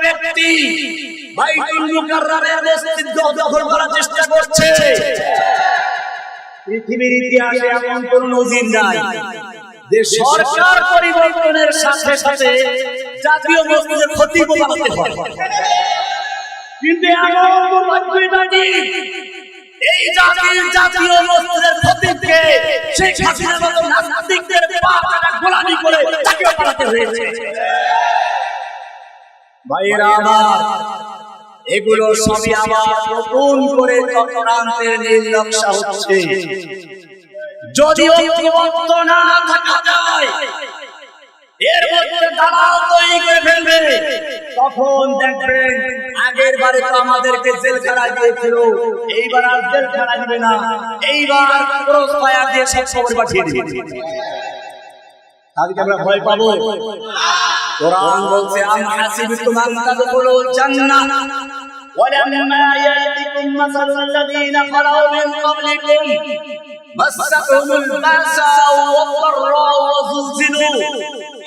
ব্যক্তি বাইতুল মুকাররমের মসজিদ দখল করার চেষ্টা করছে। পৃথিবীর ইতিহাসে এমন কোন নজির নাই যে সরকার পরিবর্তনের সাথে সাথে জাতীয় মসজিদের খতিব বানাতে হয়। কিন্তু এমন দুর্ভাগ্যবাদী এই জাতীয় মসজিদের খতিবকে শেখ হাসিনার মতো নাস্তিকদের পাটা গোলামি করে তাকে বানাতে হয়েছে। ভাইরা আমার, এগুলো সবই আবার নতুন করে চক্রান্তের নীল নকশা হচ্ছে। যদিও ঐক্যবদ্ধ না থাকা যায়, এর মধ্যে দালাল তৈরি করে ফেলবে, তখন দেখবেন আগের বারে তো আমাদেরকে জেলখানায় দিয়েছিল, এইবার আর জেলখানায় দিবে না, এইবার ক্রস ফায়ার দিয়ে সব খবর পাঠিয়ে দিবে। আজকে আমরা ভয় পাবো? কোরআন বলছে আম হাসিবতুম আন তাদখুলুল জান্নাহ ওয়ালাম্মা ইয়াতিকুম মাসালুল লাযীনা খালাউ মিন ক্বাবলিকুম মাসাতুহুমুল বাসাউ ওয়াদ-দাররাউ ওয়াযুলজিলু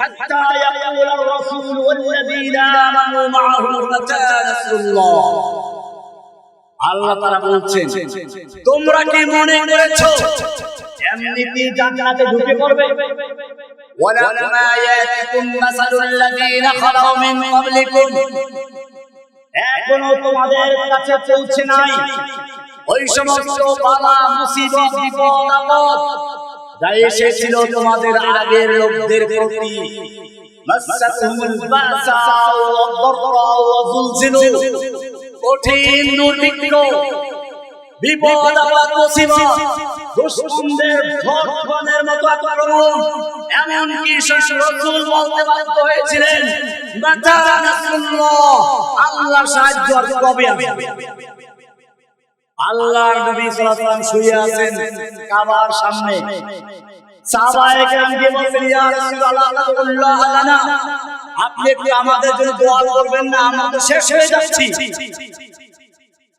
হাত্তা ইয়াকুলার রাসূল ওয়াল্লাযীনা আমানু মা'আহু মাতা নাসরুল্লাহ। আল্লাহ তাআলা বলছেন, তোমরা কি মনে করেছো এমনিতেই জান্নাতে ঢুকে পড়বে? ওয়ালাম্মা ইয়াতিকুম মাসালুল লাযীনা খালাউ মিন ক্বাবলিকুম, এখনো তোমাদের কাছে পৌঁছে নাই ওই সমস্ত বালা মুসিবত বিপদ আপদ যা এসেছিল তোমাদের আগের লোকদের প্রতি। মাসাতুহুমুল বাসাউ ওয়াদ-দাররাউ ওয়াযুলজিলু, কঠিন দুর্ভিক্ষ বিপদ আপদ মুসিবত, দুশমনদের ধর্ষণের মতো আক্রমণ, এমনকি রাসূল বলতে বাধ্য হয়েছিলেন মাতা নাসরুল্লাহ, আল্লাহর সাহায্য আর কবে আসবে? আল্লাহর নবী সাল্লাল্লাহু আলাইহি ওয়াসাল্লাম শুয়ে আছেন কাবার সামনে, সাহাবায়ে কেরাম কে বললেন, ইয়া রাসূলুল্লাহ লানা, আপনি কি আমাদের জন্য দোয়া করবেন না? আমরা তো শেষ হয়ে যাচ্ছি।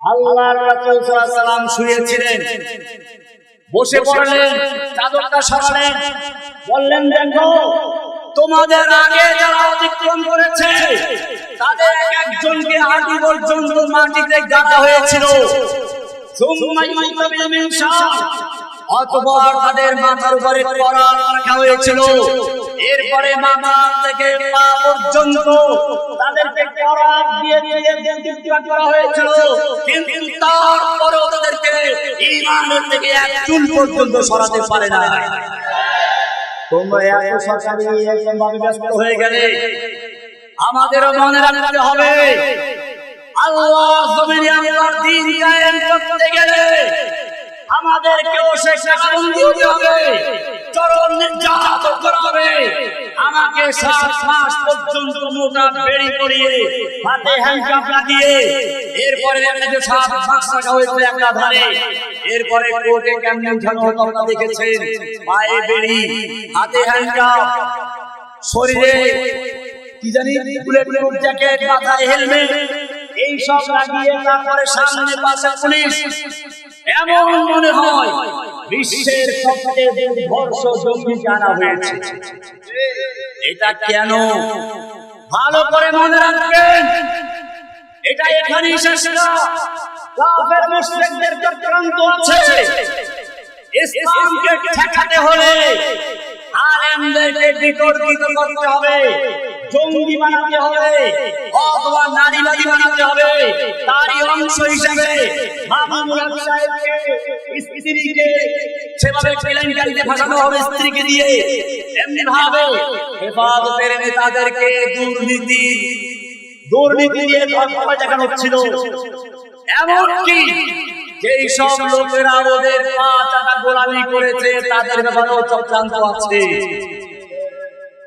আল্লাহর রাসূল সাল্লাল্লাহু আলাইহি ওয়াসাল্লাম শুয়েছিলেন, বসে পড়লেন, চাদরটা সরালেন, বললেন, দেখো তোমাদের আগে যারা অতিক্রম করেছে তাদের একজনকে হাঁটু পর্যন্ত মাটিতে গাঁথা হয়েছিল, অতঃপর তাদের মাথার উপরে করাত রাখা হয়েছিল, এরপরে মাথা থেকে পা পর্যন্ত তাদেরকে করাত দিয়ে করা হয়েছিল, কিন্তু তারপরেও তাদেরকে ঈমানের থেকে এক চুল পর্যন্ত সরাতে পারে না। তোমরা এত সরকারি একদম ভাবে ব্যস্ত হয়ে গেলে আমাদেরও মনে রাখতে হবে, আল্লাহর জমিনে আল্লাহর দ্বীন কায়েম করতে গেলে আমাদেরকেও শেখাবন্দি হতে হবে, চরম নির্যাতন করা হবে। আমাকে 7 মাস পর্যন্ত মোটা বেড়ি পরিয়ে হাতে হ্যান্ডকাফ লাগিয়ে, এরপরে 7 মাস রাখা হয়েছে একটা ধারে, এরপরে কোর্টে কেমন উঠানো হতো আপনারা দেখেছেন, পায়ে বেড়ি, হাতে হ্যান্ডকাফ, শরীরে কি জানি বুলেট প্রুফ জ্যাকেট, মাথায় হেলমেট, এই সব লাগিয়ে তারপরে সামনে পাশে পুলিশ। এমন মনে হয় বিশ্বের সবচেয়ে দুর্ধর্ষ জঙ্গিকে আনা হয়েছে। এটা কেন? ভালো করে মনে রাখবেন, এটা এখানেই শেষ না, কাফের মুশরিকদের চক্রান্ত আছে। ইসলামকে ঠেকাতে হলে আলেমদেরকে বিতর্কিত করতে হবে, জঙ্গি বানাতে হবে, অথবা নারীবাদী বানাতে হবে। তারই অংশ হিসেবে মামুনুল সাহেবকে স্ত্রীকে সেভাবে কেলেঙ্কারিতে ফাঁসানো হবে, স্ত্রীকে দিয়ে এমনি ভাবে হেফাজতের নেতাদেরকে দুর্নীতি দিয়ে ধর্মপাল দেখানো হচ্ছিল। এমনকি যেই সব লোকেরা ওদের পা চাকা গোলামি করেছে তাদের ব্যাপারেও চক্রান্ত আছে।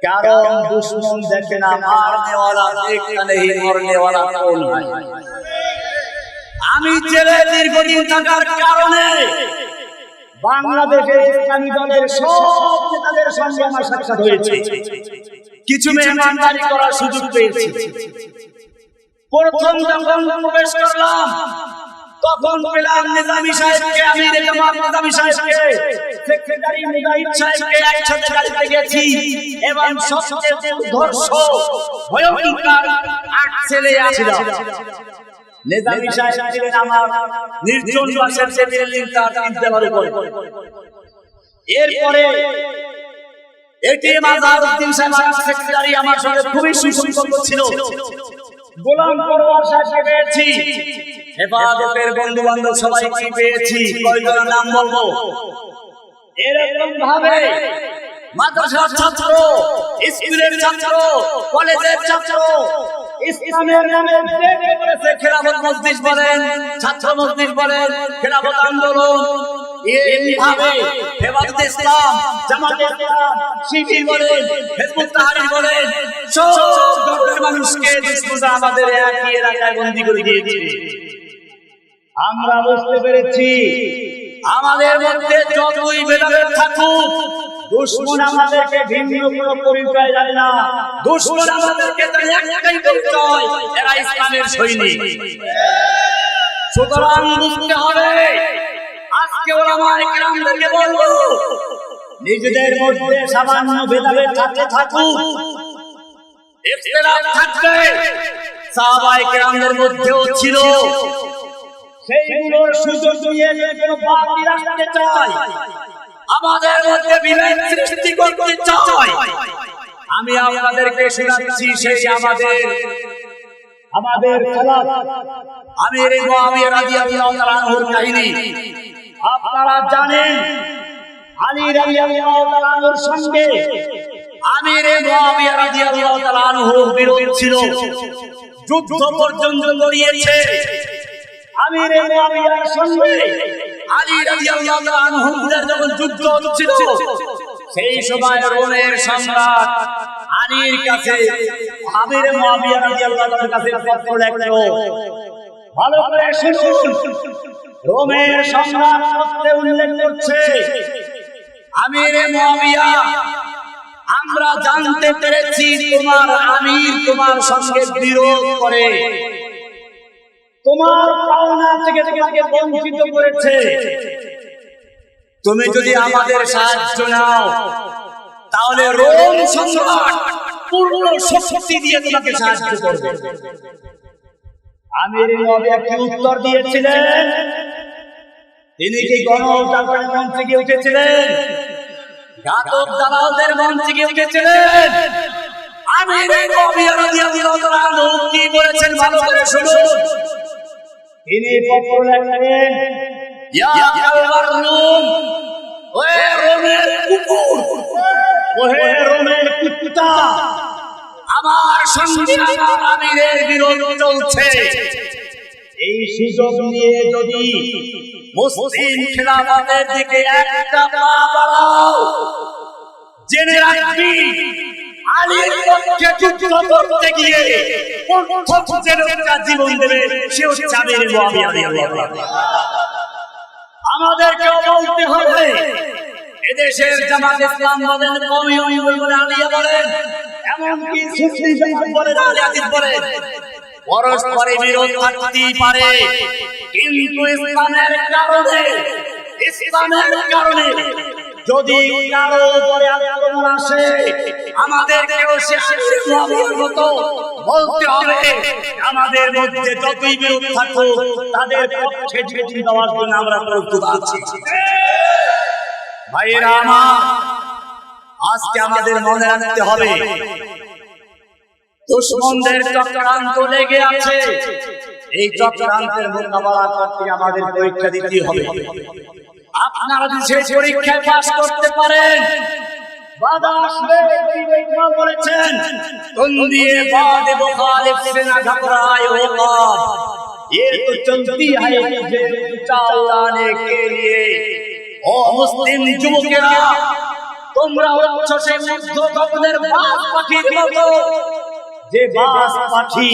কারণ দুশ্মন দেখে না, মারনেওয়ালা দেখতে নেই, মরনেওয়ালা কোন হয়। আমি জেলে দীর্ঘদিন থাকার কারণে বাংলাদেশের ইসলামী দলের সব নেতাদের সঙ্গে আমার সাক্ষাৎ হয়েছে, কিছু মেহমানদারি করার সুযোগ পেয়েছি। প্রথম যখন প্রবেশ করলাম তখন পেলাম নিজামী সাহেবকে, আমি রেজামাত নিজামী সাহেবকে, সেক্রেটারি মুজাহিদ সাহেবকে একসাথে গাড়িতে গেছি এবং সবচেয়ে দুর্ধর্ষ ভয়ঙ্কর ছেলে ছিল। নেজামী সাহেব ছিলেন আমার নির্জন বাসের বিল্ডিং তার তিনতলার উপরে। এরপরে এটিএম আজহারউদ্দিন সাহেব সেক্রেটারি আমার সঙ্গে খুবই সুসম্পর্ক ছিল। গোলাম পরোয়ার সাহেব পেয়েছি, হেফাজতের বন্ধু বান্ধব সবাইকে পেয়েছি। কয়জনের নাম বলবো? এরকম ভাবে মাদ্রাসার ছাত্র, স্কুলের ছাত্র, কলেজের ছাত্র, ইসলামের নামে যে করেছে, খেলাফত মজলিস বলেন, ছাত্র মজলিস বলেন, খেলাফত আন্দোলন, এইভাবে হেফাজত ইসলাম, জামাতে ইসলাম, শিবির বলেন, হিজবুত তাহরীর বলেন, সব ধর্মের মানুষকে দুশমনরা আমাদের একই এলাকায় বন্দী করে দিয়েছে। আমরা বুঝতে পেরেছি আমাদের মধ্যে যতই ভেদাভেদ থাকুক, দুশমন আমাদেরকে ভিন্ন কোনো পরিচয় দেয় না। দুশমন আমাদেরকে একটাই পরিচয়, এরা ইসলামের সৈনিক। সুতরাং বুঝতে হবে, আজকে ওলামায়ে কেরামদেরকে বলবো, নিজেদের মধ্যে সামান্য ভেদাভেদ থাকলে থাকুক, ইখতিলাফ থাকবে, সাহাবায়ে কেরামদের মধ্যেও ছিল। সেইগুলোর সুযোগ নিয়ে যে কোনো বাতিল আসতে চায়, আমাদের মধ্যে বিভেদ সৃষ্টি করতে চায়, আমি আপনাদেরকে শোনাচ্ছি সেই আমাদের খালাত আমির মুআবিয়া রাদিয়াল্লাহু তাআলা আনহুর কাহিনী। আপনারা জানেন আলী রাদিয়াল্লাহু তাআলা আনহুর সঙ্গে আমির মুআবিয়া রাদিয়াল্লাহু তাআলা আনহুর বিরোধ ছিল, যুদ্ধ পর্যন্ত গড়িয়েছে। আমির মুআবিয়ার সঙ্গে আলী রাদিয়াল্লাহু তাআলা আনহুর যখন যুদ্ধ হচ্ছিল, সেই সময় রোমের সম্রাট আলীর কাছে আমির মুআবিয়া রাদিয়াল্লাহু তাআলার কাছে পত্র লিখলো। ভালো করে শুনুন, রোমের সম্রাট পত্রে উল্লেখ করছে, আমির মুআবিয়া, আমরা জানতে পেরেছি তোমার আমির তোমার সঙ্গে বিরোধ করে, তোমার পাওনা থেকে তোমাকে বঞ্চিত করেছে। তুমি যদি আমাদের সাহায্য নাও, তাহলে রোম সম্রাট পূর্ণ শক্তি দিয়ে তোমাকে সাহায্য করবে। আমির মুআবিয়া কি উত্তর দিয়েছিলেন? তিনি কি গণজাগরণের মঞ্চে গিয়ে উঠেছিলেন? ঘাতক দালালদের মঞ্চে গিয়ে উঠেছিলেন? আমির মুআবিয়া রাদিয়াল্লাহু তাআলা আনহু কি বলেছেন ভালো করে শুনুন। তিনি পত্র লেখলেন, ইয়া কালবার রোম, ওহে রোমের কুকুর, ওহে রোমের কুত্তা, আমার সঙ্গে আমার আমিরের বিরোধ চলছে। এই সুযোগ নিয়ে যদি মুসলিম খেলাফতের দিকে একটা পা বাড়াও, জেনে রাখবি আলীর পক্ষে যুদ্ধ করতে গিয়ে প্রথম যে লোকটা জীবন দেবে সে হচ্ছে আমির মুআবিয়া রাদিয়াল্লাহু তাআলা। আমাদেরকেও বলতে হবে, এদেশের জামাত ইসলাম বলেন, কওমি বলেন, আলিয়া বলেন, এমনকি সুন্নি জামাত বলেন, আহলে হাদিস বলেন, পরস্পরের বিরোধ থাকতেই পারে, কিন্তু ইসলামের কারণে যদি কারো উপরে আক্রমণ আসে, আমাদেরকেও সে আমির মুআবিয়ার মতো বলতে হবে, আমাদের মধ্যে যতই বিরোধ থাকুক তাদের পক্ষে জীবন দেওয়ার জন্য আমরা প্রস্তুত আছি। ভাইয়েরা আমার, আজকে আমাদের মনে রাখতে হবে, দুশমনদের চক্রান্ত লেগে আছে। এই চক্রান্তের মোকাবেলা করতে আমাদের পরীক্ষা দিতে হবে। আপনারা যদি সেই পরীক্ষায় পাস করতে পারেন, বাধা আসবে, ইকবাল বলেছেন, তন্দিয়ে বাদ মুখালিফ সে না ঘবরায় ওকাব, ये तो चलती है যে চালানে কে লিয়ে। ও মুসলিম যুবকেরা, তোমরা হচ্ছ সেই মধ্য গগনের বাজ পাখির মতো, যে বাজ পাখি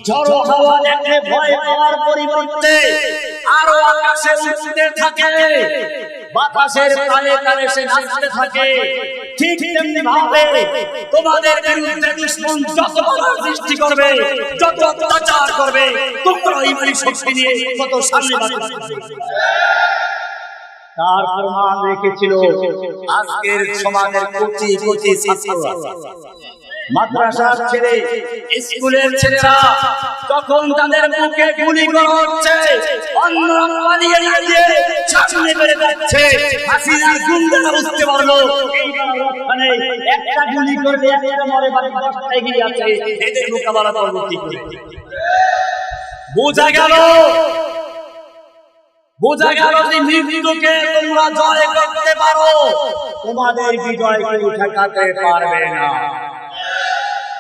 ঝড়ো হাওয়া দেখে ভয় পাওয়ার পরিবর্তে আরো আকাশে উড়তে থাকে, বাতাসের তালে তালে সে নাচতে থাকে। ঠিক তেমনি ভাবে তোমাদের বিরুদ্ধে দুশমন যত বাধা সৃষ্টি করবে, যত অত্যাচার করবে, তোমরা ঈমানি শক্তি নিয়ে কত সামনে বাড়বে। তার প্রমাণ রেখেছিল আজকের সমাজের কোটি কোটি ছাত্ররা। মাদ্রাসার ছেলে, স্কুলের ছেলেরা তখন তাদের মুখে গুলি করা হচ্ছে, অন্যরা পালিয়ে গিয়ে সামনে বেড়ে যাচ্ছে। হাসিনা গুন্ডারা বুঝতে পারলো এইখানে একটা গুলি করলে একটা মরে, বাকি 10টা এগিয়ে আছে, এদের মোকাবেলা করবো ঠিক ঠিক। বোঝা গেল যে মৃত্যুকে তোমরা জয় করতে পারো, তোমাদের বিজয়কে ঠেকাতে পারবে না।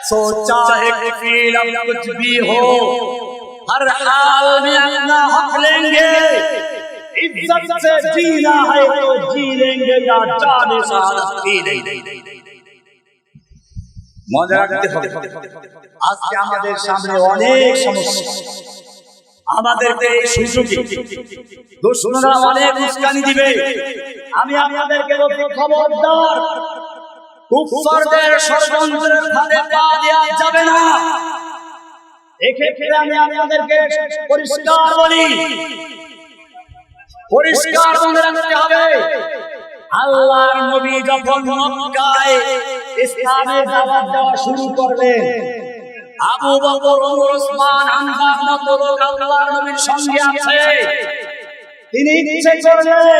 सो चाहे फिर अब कुछ भी हो, हर हाल में अपना हक लेंगे। इज्जत से जीना है तो जी लेंगे, या जाने शहादत पी लेंगे। মনে রাখতে হবে, আজকে আমাদের সামনে অনেক সমস্যা, আমাদেরকে এই সুযোগে দুশমনরা অনেক উস্কানি দিবে। আমি আপনাদেরকে বলছি, খবরদার, কুফফারদের ষড়যন্ত্রের ফাঁদে পা দেওয়া যাবে না। এক্ষেত্রে আমি আপনাদেরকে পরিষ্কার বলি, পরিষ্কার মনে রাখতে হবে, আল্লাহর নবী যখন মক্কায় ইসলামের দাওয়াত দেওয়া শুরু করলেন, আবু বকর, ওমর, ওসমান, হামজার মতো লোক আল্লাহর নবীর সঙ্গে আছে। তিনি ইচ্ছে করলে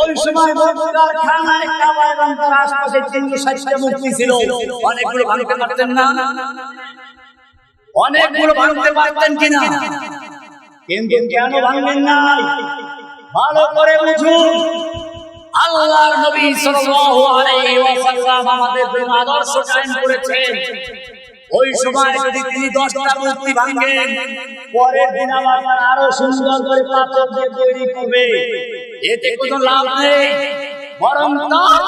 ওই সময় মক্কার খানায় কাবা এবং তার আশপাশে 360টা মূর্তি ছিল, অনেকগুলো ভাঙতে পারতেন না? অনেকগুলো ভাঙতে পারতেন কিনা? কিন্তু কেন ভাঙলেন না? ভালো করে বুঝুন, আল্লাহর নবী সাল্লাল্লাহু আলাইহি ওয়াসাল্লাম আমাদের জন্য আদর্শ কায়েম করেছেন। ওই সময় যদি তিনি 10টা মূর্তি ভাঙেন, পরের দিন আবার আরো সুন্দর করে পাথর দিয়ে তৈরি করবে, এতে কোনো লাভ নেই। বরং তার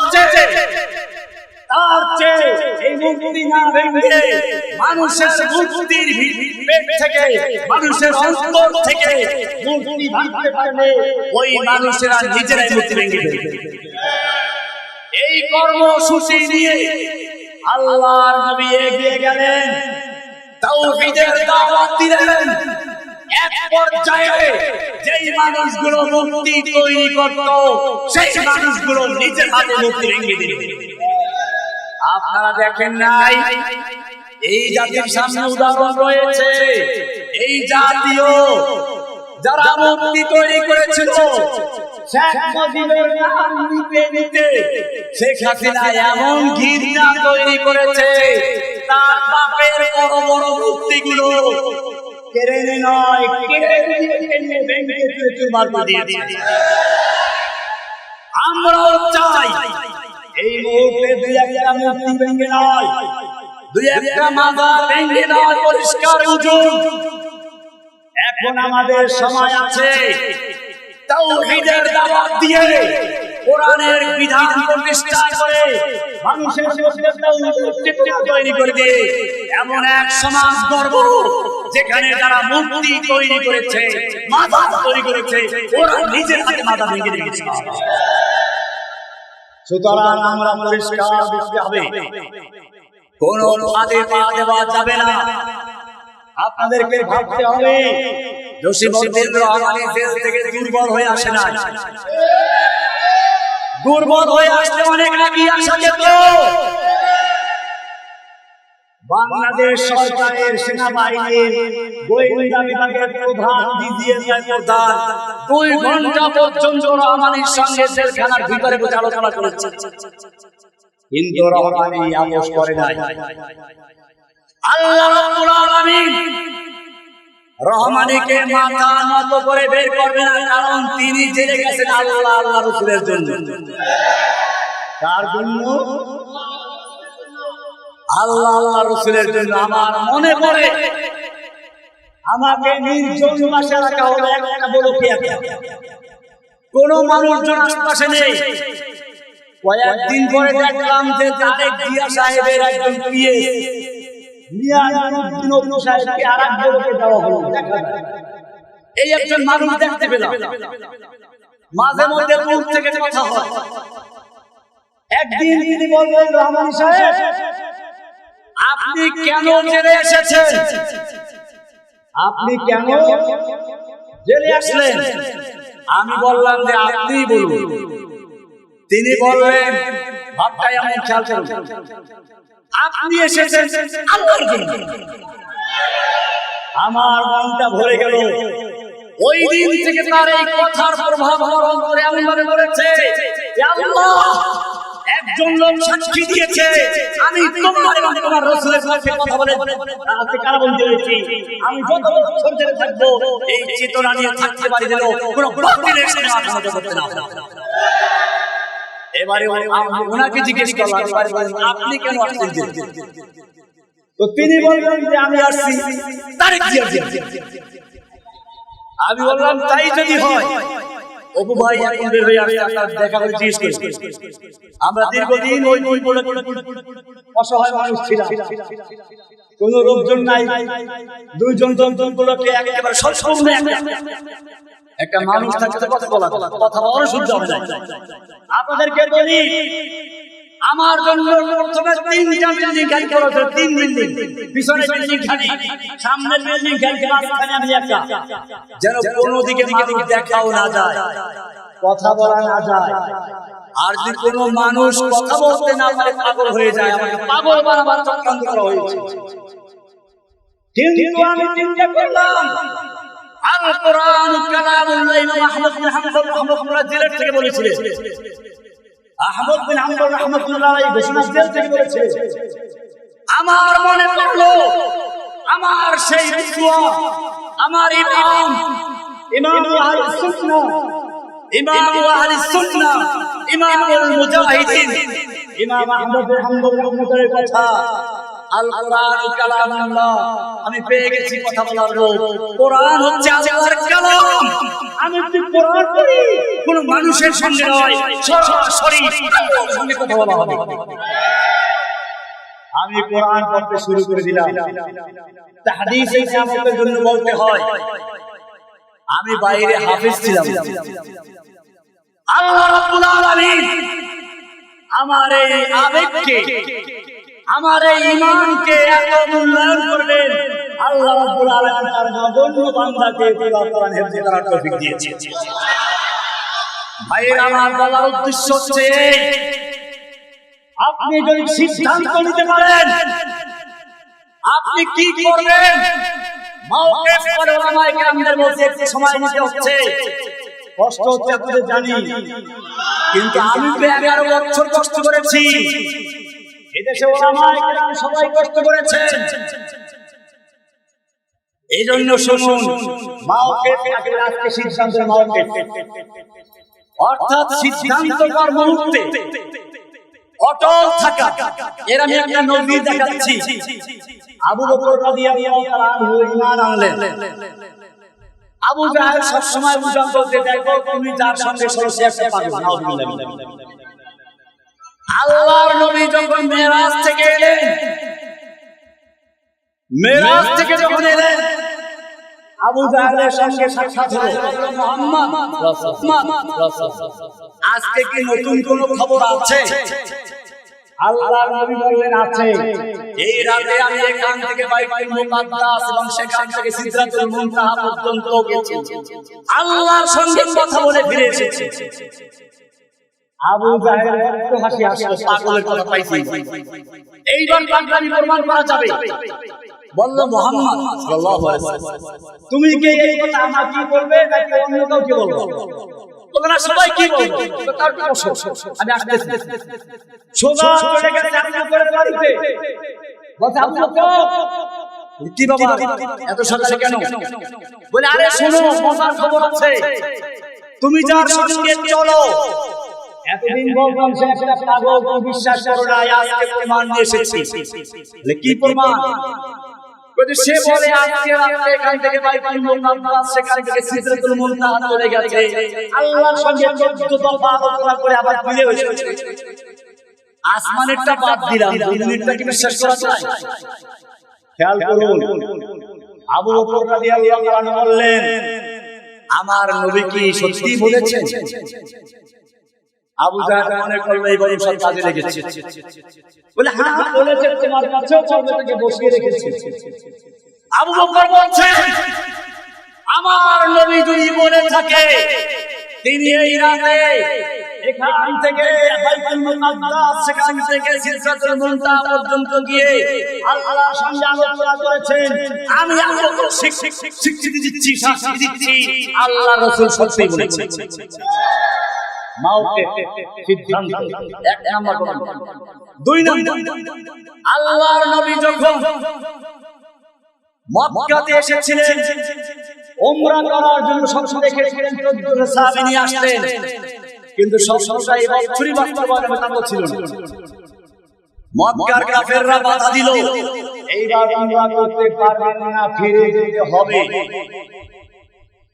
চেয়ে এই মূর্তি না ভেঙে মানুষের মূর্তির পেট থেকে, মানুষের অন্তর থেকে মূর্তি ভাঙতে পারলে ওই মানুষেরা নিজেরাই মূর্তি ভেঙে ফেলবে। এই কর্মসূচি নিয়ে আল্লাহর নবী এগিয়ে গেলেন, তাওহীদের দাওয়াত দিলেন। এক পর্যায়ে যেই মানুষগুলো মূর্তি তৈরি করত, সেই মানুষগুলো নিজের হাতে মূর্তি ভেঙে দিল। আপনারা দেখেন নাই, এই জাতির সামনে উদাহরণ রয়েছে, এই জাতীয় যারা মূর্তি তৈরি করেছিল, শেখ মুজিবের নাম নিতে নিতে শেখ হাসিনা এমন ঘৃণা তৈরি করেছে, তার বাপের বড় বড় মূর্তিগুলো কেড়ে নয়, কেড়ে নিয়ে ভেঙে চুরমার করে দিয়েছে। আমরাও চাই এই মুহূর্তে দুই একটা মূর্তি ভেঙে নয়, দুই একটা মাজার ভেঙে নয়, পরিষ্কার বুঝুন, এখন আমাদের সময় আছে তাওহীদের দাওয়াত দিয়ে, কোরআনের বিধান প্রতিষ্ঠা করে, মানুষের মধ্যে তাওহীদ তৈরি করে দিয়ে এমন এক সমাজ গড়ব যেখানে তারা মূর্তি তৈরি করেছে, মাজার তৈরি করেছে, ওরা নিজের হাতে মাজার ভেঙে দিয়েছে। সুতরাং আমরা পরিষ্কার বুঝতে হবে, কোন ফাঁদে পা দেওয়া যাবে না। আপনাদেরকে ভাবতে হবে, জসিমউদ্দিন রহমানী জেল থেকে দুর্বল হয়ে আসে না, দুর্বল হয়ে আসতে অনেক আগে আসা যেত। বাংলাদেশ সরকারের সেনাবাহিনীর গোয়েন্দা বিভাগের প্রধান ডিজিএম প্রধান 2 ঘন্টা পর্যন্ত রহমানীর সঙ্গে জেলখানার ভিতরে বসে আলোচনা করেছে, কিন্তু রহমানী আপোষ করে নাই। আল্লাহ রাব্বুল আলামিন রহমানীকে মাথা নত করে বের করবে না, কারণ তিনি জেলে গেছেন আল্লাহ আল্লাহ রাসূলের জন্য। কার জন্য? আল্লাহ আল্লাহ রাসূলের জন্য। আমার মনে পড়ে, আমাকে নির্জন বাসা রাখা হলো, একটা বড় খেয়া, কোন মানুষজন আশেপাশে নেই। কয়েকদিন পরে দেখলাম যে তাদের জিয়া সাহেবের একজন পিএ সাহেবকে আর এক বড়কে দেওয়া হলো। এই একজন মানুষ দেখতে পেলাম, মাঝে মধ্যে দূর থেকে কথা হয়। একদিন তিনি বললেন, রহমানী সাহেব, আপনি কেন জেলে এসেছেন? আপনি কেন জেলে আসলেন? আমি বললাম যে আপনি বলুন। তিনি বললেন, ভাবটা এমন খেয়াল করুন, আপনি এসেছেন আল্লাহর জন্য। আমার মনটা ভরে গেল। ওই দিন থেকে তার এই কথার প্রভাব আমার অন্তরে এমনভাবে পড়েছে যে আল্লাহ একজন লোক সাক্ষী দিয়েছে আমি তোমার এবং তোমার রাসূলের সাথে কথা বলে আজকে কারাবন্দী হয়েছি। আমি যত বছর ধরে থাকবো এই চেতনা নিয়ে থাকতে পারি যেন কোনো বাতিলের সাথে আঘাত করতে না পারে। এবারে ওনাকে জিজ্ঞেস করলাম আপনি কেন আসছেন? তো তিনি বললেন যে আমি আসছি তারেক জিয়া। আমি বললাম তাই যদি হয় অপু ভাই এখন বের হয়ে আসছে, আপনার দেখা করে জিজ্ঞেস করি। আমরা দীর্ঘদিন ওই অসহায় মানুষ ছিলাম, কোন লোকজন নাই, দুইজন লোককে একেবারে সম্পূর্ণ একটা মানুষ থাকতে কথা বলা কথা বলার সুযোগ হবে না। আপনাদেরকে বলি আমার জন্য প্রথমে 3টা বিল্ডিং খালি করা হয়েছে, 3 বিল্ডিং, পিছনে বিল্ডিং খালি, সামনের বিল্ডিং খালি, মাঝখানে আমি একা, যেন কোনো দিকে মানুষ দেখাও না যায়, কথা বলা না যায়। আর যদি কোনো মানুষ কথা বলতে না পারে পাগল হয়ে যায়, আমাকে পাগল বানাবার চক্রান্ত করা হয়েছে। কিন্তু আমি চিন্তা করলাম আল কোরআন কালামুল্লাহ। ইমাম আহমদ বিন হাম্বল রাহমাতুল্লাহ জেল থেকে বলেছিলেন, আহমদ বিন হাম্বল রাহমাতুল্লাহ এই ঘোষণা জেল থেকে বলেছিলেন। আমার মনে পড়লো আমার সেই দোয়া, আমার ইমাম আহলুস সুন্নাহ, আহলুস সুন্নাহ, ইমামুল মুজাহিদিন ইমাম আহমদ বিন হাম্বল রাহমাতুল্লাহর কথা, আল কোরআন কালামুল্লাহ। আমি পেয়ে গেছি কথা বলার লোক। কোরআন হচ্ছে আল্লাহর কালাম। আমি যদি কোরআন পড়ি কোন মানুষের সঙ্গে নয়, সরাসরি আল্লাহর সঙ্গে কথা বলা হবে। আমি কোরআন পড়তে শুরু করে দিলাম। তাহদিস এই আমাদের জন্য বলতে হয়, আমি বাইরে হাফেজ ছিলাম। আল্লাহ রাব্বুল আলামিন আমার এই আবেগকে, আমার এই ঈমানকে এত মূল্যায়ন করলেন। আল্লাহ রাব্বুল আলামিন তার নগণ্য বান্দাকে কোরআন হেফজ করার তৌফিক দিয়েছেন। ভাইরা আমার বলার উদ্দেশ্য হচ্ছে আপনি যদি সিদ্ধান্ত নিতে পারেন আপনি কি করবেন, মাওকিফ পরে উলামায়ে কেরামদের মধ্যে একটু সময় নিতে হচ্ছে, কষ্ট হচ্ছে আপনাদের জানি, কিন্তু আমি 11 বছর কষ্ট করেছি। এদেশে উলামায়ে কেরাম সবাই কষ্ট করেছেন। এই জন্য শুনুন, মাওকিফ আজকে সিদ্ধান্তের মাওকিফ, অর্থাৎ সিদ্ধান্ত করার মুহূর্তে অটল থাকা। এর আমি একটা নজির দেখাচ্ছি। আবু বকর রাদিয়াল্লাহু তাআলা আনহু ঈমান আনলেন। আবু জাহেল সব সময় বুঝান বলতে, দেখো তুমি যার সঙ্গে সরছে একটা পাগল। নাউযুবিল্লাহ। আল্লাহর নবী যখন মেরাজ থেকে এলেন, মেরাজ থেকে যখন এলেন আবু জাহেলের সঙ্গে সাক্ষাৎ হলো, মুহাম্মদ আজকে কি নতুন কোন খবর আছে? আল্লাহর নবী বললেন আছে। এই রাতে আমি এখান থেকে বাইতুল মুকাদ্দাস এবং সেখান থেকে সিদরাতুল মুনতাহা পর্যন্ত গেছি, আল্লাহর সঙ্গে কথা বলে ফিরে এসেছি। আবু জাহেল একটু হাসি আসলো, পাগলের কথা পাইছি, এইবার পাগলামি প্রমাণ করা যাবে। বলল, মুহাম্মদ সাল্লাল্লাহু আলাইহি ওয়াসাল্লাম তুমি কি এই কথা আমাকে বলবে নাকি অন্য কাউকে বলবে? তোমরা সবাই কি বলবে? তার বসো, আমি আসতেছি। সোজা চলে গেছে আপনার করে বাড়িতে। বলে, আবু বকর কি বাবা এত সকালে কেন? বলে, আরে শোনো, মজার খবর আছে। তুমি যার সঙ্গে চলো, এতদিন বলতাম সে একটা পাগল, তুমি বিশ্বাস করো না, আজকে প্রমাণ নিয়ে এসেছি। বলে, কি প্রমাণ? বলে, সে বলে আজকে রাতে এখান থেকে বাইতুল মুকাদ্দাস, সেখান থেকে সিদরাতুল মুনতাহা চলে গেছে, আল্লাহর সঙ্গে 14 দফা আলোচনা করে আবার ফিরে এসেছে। আসমানেরটা বাদ দিলাম, দুনিয়াটা কি বিশ্বাস করা যায়? খেয়াল করুন, আবু বকর রাদিয়াল্লাহু তাআলা বললেন, আমার নবী কি সত্যি বলেছেন? আবু জাহেল মনে করলো এই বড় সব কাজে লেগেছে। বলে, হ্যাঁ বলেছে, তোমার কাছেও চলবে বসিয়ে রেখেছে। আবু বকর বলছে, আমার নবী যদি বলে থাকে তিনি এই রাতে এখান থেকে বাইতুল মুকাদ্দাস, সেখান থেকে সিদরাতুল মুনতাহা পর্যন্ত গিয়ে আল্লাহর সঙ্গে আলোচনা করেছেন। আমি আপনাকে স্বীকৃতি দিচ্ছি, সাক্ষী দিচ্ছি, আল্লাহর রাসূল সত্যি বলেছেন। মাওকে সিদ্ধান্ত এক নাম্বার কথা। দুই নাম্বার, আল্লাহর নবী যখন মক্কাতে এসেছিলেন উমরা করার জন্য, সবসময় দেখেছিলেন 14 সাহাবী নিয়ে আসতেন, কিন্তু সবসময় এই বছরই বাস্তবায়ন ছিল না। মক্কার কাফেররা বাধা দিল, এইবার উমরা করতে পারবেন না, ফিরে যেতে হবে।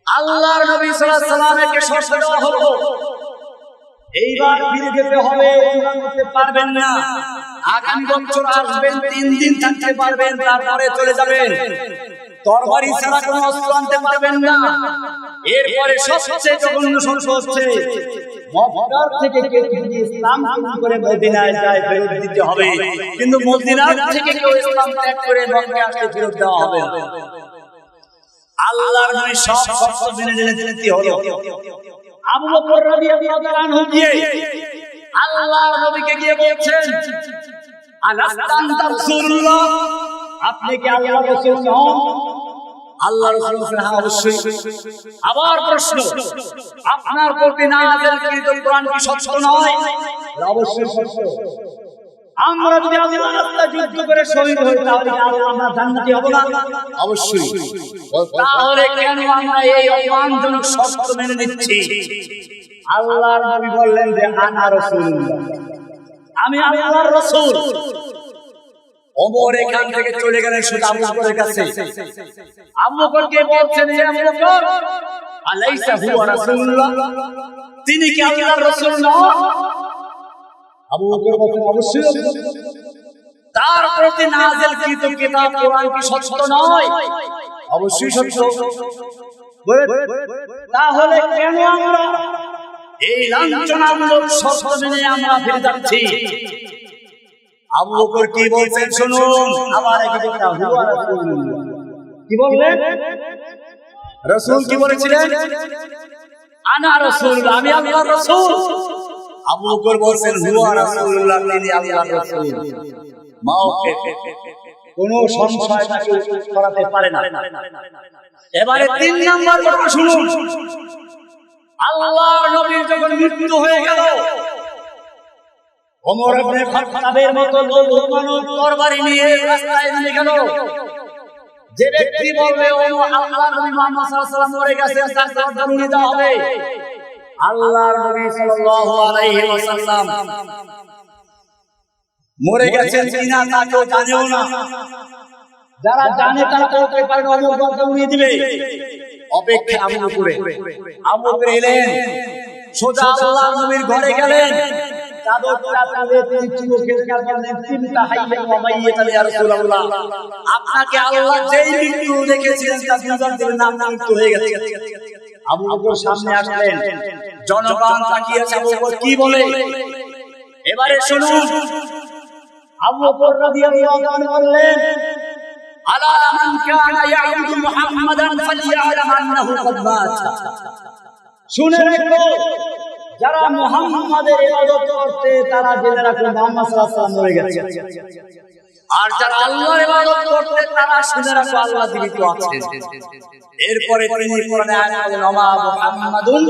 আল্লাহর নবী সাল্লাল্লাহু আলাইহি ওয়াসাল্লামকে শর্ত দেওয়া হলো, এইবার ফিরে যেতে হবে, উমরা করতে পারবেন না, আগামী বছর আসবেন, 3 দিন থাকতে পারবেন, তারপরে চলে যাবেন। তরবারি ছাড়া কোনো অস্ত্র আনতে পারবেন না। এরপরে সবচেয়ে জঘন্য শর্ত হচ্ছে, মক্কার থেকে কেউ যদি ইসলাম কবুল করে মদিনায় যায় ফেরত দিতে হবে, কিন্তু মদিনার থেকে কেউ ইসলাম ত্যাগ করে মক্কায় আসলে ফেরত দেওয়া হবে না। আল্লাহর নবী সব শর্ত মেনে নিতে হলো। আবু বকর রাদিয়াল্লাহু তাআলা আনহু গিয়ে আল্লাহর নবীকে গিয়ে বলছেন, আলাস্তা আনতা রাসূলুল্লাহ, আপনি কি আল্লাহর রাসূল নন? আল্লাহর রাসূল বলেন, হ্যাঁ অবশ্যই। আবার প্রশ্ন, আপনার প্রতি নাযিলকৃত কোরআন কি সত্য নয়? অবশ্যই সত্য। আমরা যদি আল্লাহর রাস্তায় যুদ্ধ করে শহীদ হই, তাহলে আমরা জান্নাতি হব না? অবশ্যই। তাহলে কেন আমরা এই অপমানজনক শর্ত মেনে নিচ্ছি? আল্লাহর নবী বললেন যে আনা রাসূলুল্লাহ, আমি আল্লাহর রাসূল। ওমর এখান থেকে চলে গেলেন শুধু আবু বকরের কাছে। আবু বকরকে বলছেন, হে আবু বকর, আলাইসা হুয়া রাসূলুল্লাহ, তিনি কি আল্লাহর রাসূল নন? আবু বকর বলেন, অবশ্যই। তার প্রতি নাযিলকৃত কিতাব কোরআন কি সত্য নয়? অবশ্যই সত্য। তাহলে কেন আমরা এই লাঞ্ছনামূলক শর্ত মেনে আমরা ফিরে যাচ্ছি? আবু বকর কি বলছেন শুনুন। আবার একই কথা, হুয়া রাসূলুল্লাহ। কি বললেন? রাসূল কি বলেছিলেন? আনা রাসূলুল্লাহ, আমি আল্লাহর রাসূল। আবু বকর বলছেন হুয়া রাসূলুল্লাহ, তিনি আল্লাহর রাসূল। মাওকে কোনো সংশয় তাকে করাতে পারে না। এবারে 3 নাম্বার কথা শুনুন। আল্লাহর নবীর যখন মৃত্যু হয়ে গেল, ওমর ইবনে খাত্তাবের মতো লোক তরবারি নিয়ে রাস্তায় নেমে গেল। যে ব্যক্তি বলবে আল্লাহর নবী মুহাম্মদ সাল্লাল্লাহু আলাইহি ওয়াসাল্লাম মরে গেছে, তার গর্দান উড়িয়ে দেওয়া হবে। আল্লাহর নবী সাল্লাল্লাহু আলাইহি ওয়াসাল্লাম মরে গেছেন কিনা তা কেউ জানেও না। যারা জানে তারা বলতে পারে ওমর গর্দান উড়িয়ে দিবে। অপেক্ষা আবু বকর এলেন, সোজা আল্লাহর নবীর ঘরে গেলেন, আপনাকে আল্লাহ যেই মৃত্যু দেখেছিলেন তা বিধান দিলেন না, আপনার মৃত্যু হয়ে গেছে। আবু বকর সামনে আসলেন, জনগণ তাকিয়ে আছে আবু বকর কি বলে। এবারে শুনুন, আবু বকর রাদিয়াল্লাহু আনহু বললেন, আলা মান কানা ইয়াবুদু মুহাম্মাদান ফালিয়ালাম আন্নাহু ক্বাদ মাত। শুনে রাখো, যারা মুহাম্মাদের ইবাদত করতে তারা জেনে রাখো মুহাম্মদ সাল্লাল্লাহু আলাইহি ওয়াসাল্লাম মরে গেছে। আর যারা আল্লাহর ইবাদত করতে তারা শুনে রাখো আল্লাহ জীবিত আছেন। এরপরে তিনি কোরআনে আয়াত বলেন, ওমা মুহাম্মাদুন